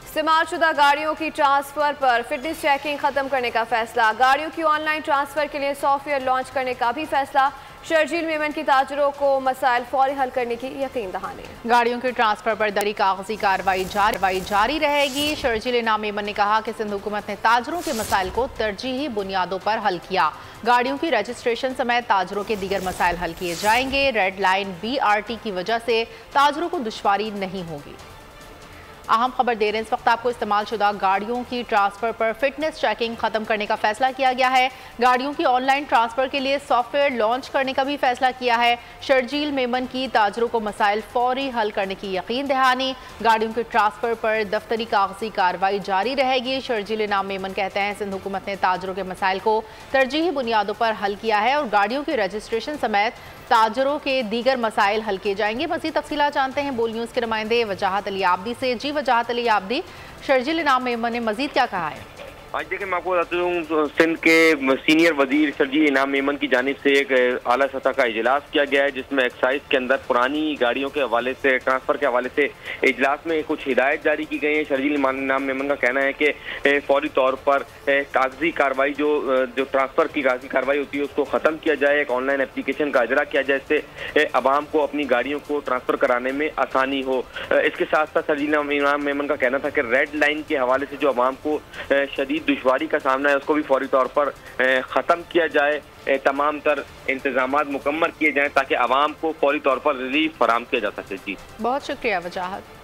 استعمال شدہ گاڑیوں کی ٹرانسفر پر فٹنس چیکنگ ختم کرنے کا فیصلہ، گاڑیوں کی آن لائن ٹرانسفر کے لیے سافٹ ویئر لانچ کرنے کا بھی فیصلہ، شرجیل میمن کی تاجروں کو مسائل فوری حل کرنے کی یقین دہانی۔ گاڑیوں کی ٹرانسفر پر دری کاغذی کارروائی جاری رہے گی۔ شرجیل انعام میمن نے کہا کہ سندھ حکومت نے تاجروں کے مسائل کو ترجیحی بنیادوں پر حل کیا، گاڑیوں کی رجسٹریشن سمیت تاجروں کے دیگر مسائل حل کیے جائیں گے۔ ریڈ لائن BRT کی وجہ سے تاجروں کو دشواری نہیں ہوگی۔ اہم خبر دے رہے ہیں اس وقت آپ کو، استعمال شدہ گاڑیوں کی ٹرانسفر پر فٹنس چیکنگ ختم کرنے کا فیصلہ کیا گیا ہے، گاڑیوں کی آن لائن ٹرانسفر کے لیے سافٹ ویئر لانچ کرنے کا بھی فیصلہ کیا ہے۔ شرجیل میمن کی تاجروں کو مسائل فوری حل کرنے کی یقین دہانی، گاڑیوں کی ٹرانسفر پر دفتری کاغذی کارروائی جاری رہے گی۔ شرجیل انعام میمن کہتے ہیں سندھ حکومت نے تاجروں کے مسائل کو ترجیحی بنیادوں پر حل کیا ہے اور گاڑیوں کی رجسٹریشن سمیت تاجروں کے دیگر مسائل حل کیے جائیں گے۔ مزید تفصیلات جانتے ہیں بول نیوز کے نمائندے وجاہت علی عابدی سے۔ جی وجاہت علی عابدی، شرجیل انعام میمن نے مزید کیا کہا ہے؟ آج دیکھیں میں آپ کو بتاتا ہوں، سندھ کے سینئر وزیر شرجیل انعام میمن کی جانب سے ایک اعلیٰ سطح کا اجلاس کیا گیا ہے، جس میں ایکسائز کے اندر پرانی گاڑیوں کے حوالے سے ٹرانسفر کے حوالے سے اجلاس میں کچھ ہدایت جاری کی گئی ہیں۔ شرجیل انعام میمن کا کہنا ہے کہ فوری طور پر کاغذی کارروائی جو ٹرانسفر کی کاغذی کارروائی ہوتی ہے اس کو ختم کیا جائے، ایک آن لائن اپلیکیشن کا اجرا کیا جائے، اس سے عوام کو اپنی گاڑیوں کو ٹرانسفر کرانے میں آسانی ہو۔ اس کے ساتھ ساتھ شرجیل انعام میمن کا کہنا تھا کہ ریڈ لائن کے حوالے سے جو عوام کو شدید دشواری کا سامنا ہے اس کو بھی فوری طور پر ختم کیا جائے، تمام تر انتظامات مکمل کیے جائیں تاکہ عوام کو فوری طور پر ریلیف فراہم کیا جا سکے۔ جی بہت شکریہ وجاہت۔